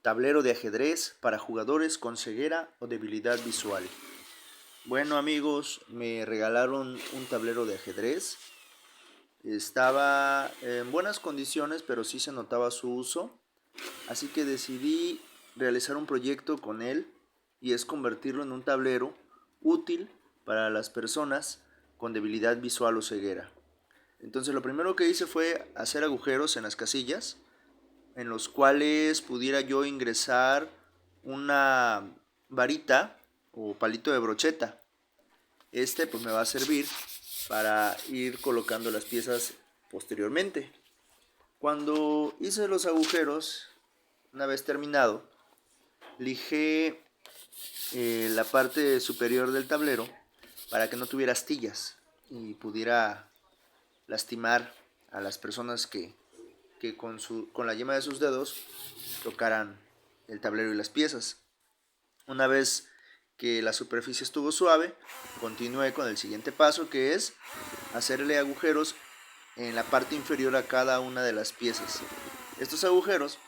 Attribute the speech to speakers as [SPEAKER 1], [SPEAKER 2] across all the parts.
[SPEAKER 1] Tablero de ajedrez para jugadores con ceguera o debilidad visual. Bueno amigos, me regalaron un tablero de ajedrez. Estaba en buenas condiciones, pero sí se notaba su uso. Así que decidí realizar un proyecto con él y es convertirlo en un tablero útil para las personas con debilidad visual o ceguera. Entonces lo primero que hice fue hacer agujeros en las casillas en los cuales pudiera yo ingresar una varita o palito de brocheta. Pues me va a servir para ir colocando las piezas posteriormente. Cuando hice los agujeros, una vez terminado, lijé la parte superior del tablero para que no tuviera astillas y pudiera lastimar a las personas que con la yema de sus dedos tocaran el tablero y las piezas. Una vez que la superficie estuvo suave, continué con el siguiente paso, que es hacerle agujeros en la parte inferior a cada una de las piezas. Estos agujeros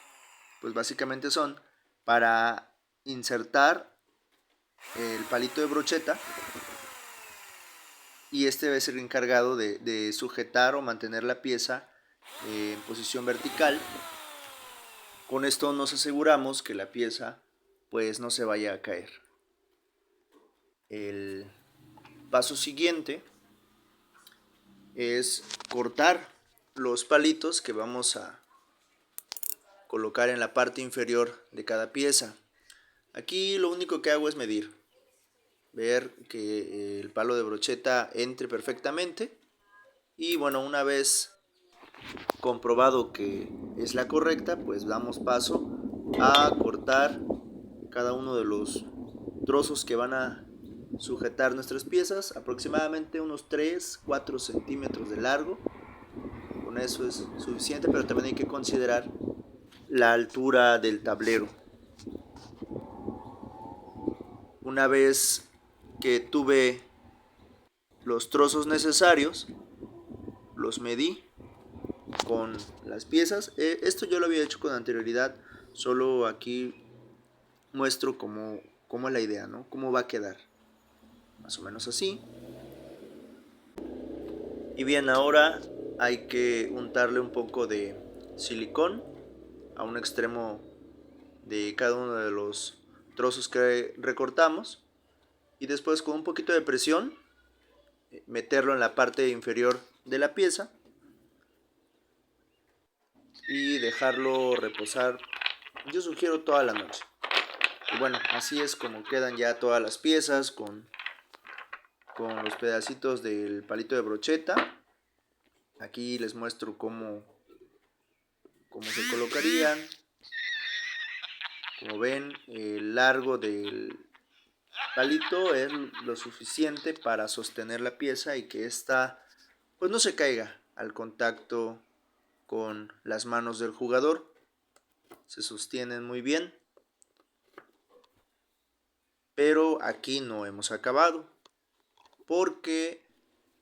[SPEAKER 1] pues básicamente son para insertar el palito de brocheta y este debe ser encargado de sujetar o mantener la pieza en posición vertical. Con esto nos aseguramos que la pieza pues no se vaya a caer. El paso siguiente es cortar los palitos que vamos a colocar en la parte inferior de cada pieza. Aquí lo único que hago es medir, ver que el palo de brocheta entre perfectamente y bueno, una vez comprobado que es la correcta, pues damos paso a cortar cada uno de los trozos que van a sujetar nuestras piezas, aproximadamente unos 3-4 centímetros de largo. Con eso es suficiente, pero también hay que considerar la altura del tablero. Una vez que tuve los trozos necesarios, los medí con las piezas. Esto yo lo había hecho con anterioridad, solo aquí muestro cómo es la idea, ¿no? Cómo va a quedar. Más o menos así. Y bien, ahora hay que untarle un poco de silicón a un extremo de cada uno de los trozos que recortamos y después con un poquito de presión meterlo en la parte inferior de la pieza y dejarlo reposar, yo sugiero toda la noche. Y bueno, así es como quedan ya todas las piezas con los pedacitos del palito de brocheta. Aquí les muestro cómo se colocarían. Como ven, el largo del palito es lo suficiente para sostener la pieza y que ésta pues no se caiga al contacto con las manos del jugador. Se sostienen muy bien. Pero aquí no hemos acabado, porque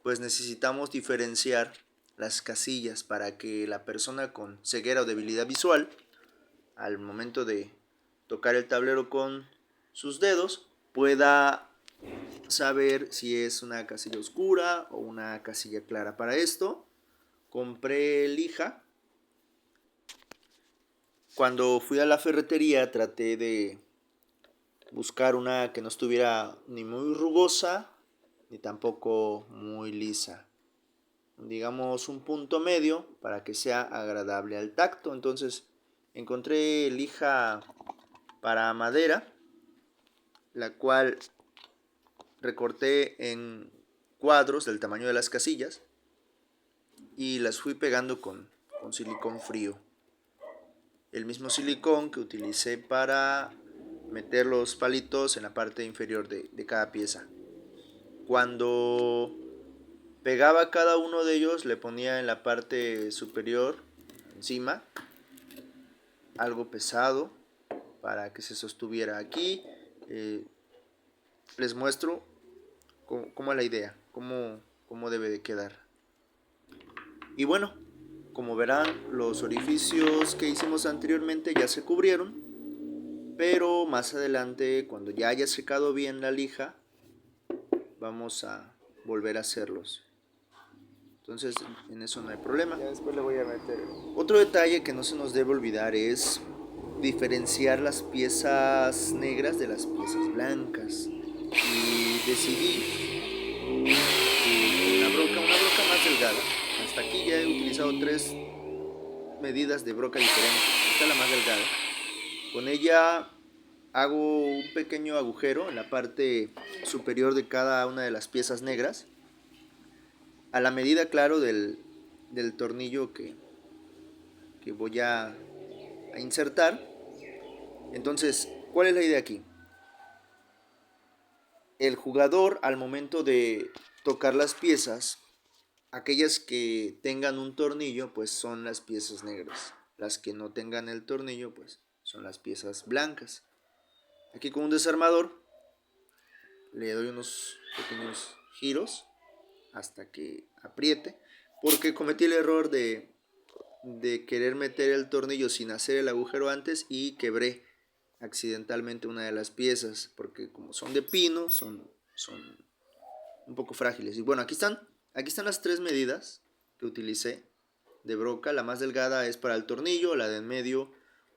[SPEAKER 1] pues necesitamos diferenciar las casillas para que la persona con ceguera o debilidad visual, al momento de tocar el tablero con sus dedos, pueda saber si es una casilla oscura o una casilla clara. Para esto compré lija. Cuando fui a la ferretería traté de buscar una que no estuviera ni muy rugosa ni tampoco muy lisa, digamos un punto medio para que sea agradable al tacto. Entonces encontré lija para madera, la cual recorté en cuadros del tamaño de las casillas y las fui pegando con silicón frío, el mismo silicón que utilicé para meter los palitos en la parte inferior de cada pieza. Cuando pegaba cada uno de ellos, le ponía en la parte superior, encima, algo pesado para que se sostuviera. Aquí les muestro cómo es la idea, cómo debe de quedar. Y bueno, como verán, los orificios que hicimos anteriormente ya se cubrieron. pero más adelante, cuando ya haya secado bien la lija, vamos a volver a hacerlos. Entonces en eso no hay problema.
[SPEAKER 2] Ya después le voy a meter.
[SPEAKER 1] Otro detalle que no se nos debe olvidar es diferenciar las piezas negras de las piezas blancas. Y decidí una broca más delgada. Hasta aquí ya he utilizado 3 medidas de broca diferentes. Esta es la más delgada. Con ella hago un pequeño agujero en la parte superior de cada una de las piezas negras, a la medida, claro, del tornillo que voy a insertar. Entonces, ¿cuál es la idea aquí? El jugador, al momento de tocar las piezas, aquellas que tengan un tornillo, pues son las piezas negras. Las que no tengan el tornillo, pues son las piezas blancas. Aquí con un desarmador le doy unos pequeños giros hasta que apriete, porque cometí el error de querer meter el tornillo sin hacer el agujero antes y quebré accidentalmente una de las piezas, porque como son de pino, son un poco frágiles. Y bueno, aquí están las 3 medidas que utilicé de broca. La más delgada es para el tornillo, la de en medio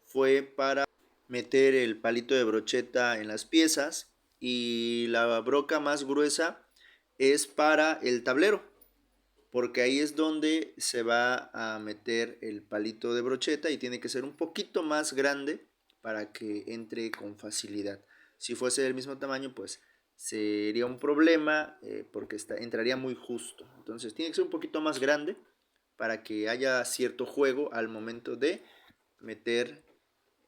[SPEAKER 1] fue para meter el palito de brocheta en las piezas, y la broca más gruesa es para el tablero, porque ahí es donde se va a meter el palito de brocheta y tiene que ser un poquito más grande para que entre con facilidad. Si fuese del mismo tamaño, pues sería un problema, porque entraría muy justo. Entonces tiene que ser un poquito más grande para que haya cierto juego al momento de meter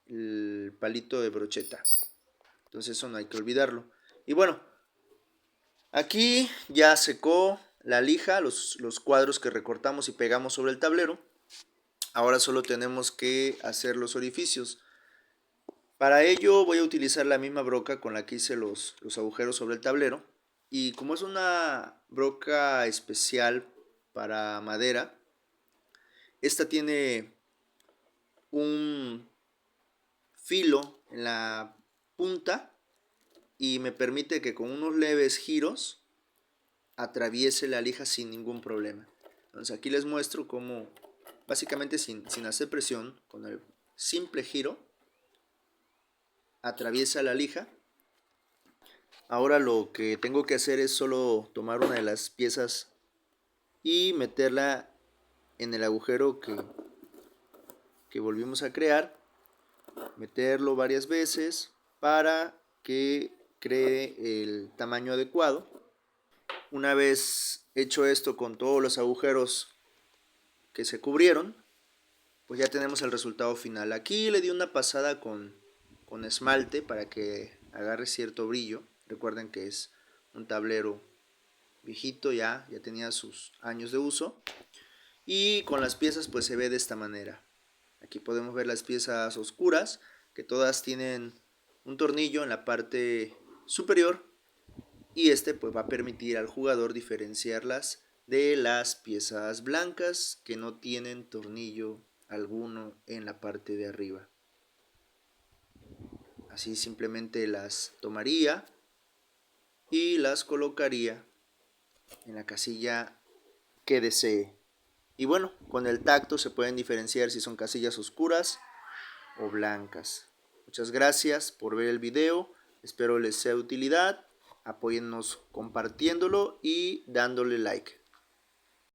[SPEAKER 1] el palito de brocheta. Entonces eso no hay que olvidarlo. Y bueno, aquí ya secó la lija, los cuadros que recortamos y pegamos sobre el tablero. Ahora solo tenemos que hacer los orificios. Para ello voy a utilizar la misma broca con la que hice los agujeros sobre el tablero. Y como es una broca especial para madera, esta tiene un filo en la punta y me permite que con unos leves giros atraviese la lija sin ningún problema. Entonces aquí les muestro cómo, básicamente sin hacer presión, con el simple giro atraviesa la lija. Ahora lo que tengo que hacer es solo tomar una de las piezas y meterla en el agujero que volvimos a crear, meterlo varias veces para que cree el tamaño adecuado. Una vez hecho esto con todos los agujeros que se cubrieron, pues ya tenemos el resultado final. Aquí le di una pasada con esmalte para que agarre cierto brillo. Recuerden que es un tablero viejito, ya tenía sus años de uso. Y con las piezas pues se ve de esta manera. Aquí podemos ver las piezas oscuras, que todas tienen un tornillo en la parte superior, y este pues va a permitir al jugador diferenciarlas de las piezas blancas que no tienen tornillo alguno en la parte de arriba. Así simplemente las tomaría y las colocaría en la casilla que desee. Y bueno, con el tacto se pueden diferenciar si son casillas oscuras o blancas. Muchas gracias por ver el video, espero les sea de utilidad. Apóyennos compartiéndolo y dándole like.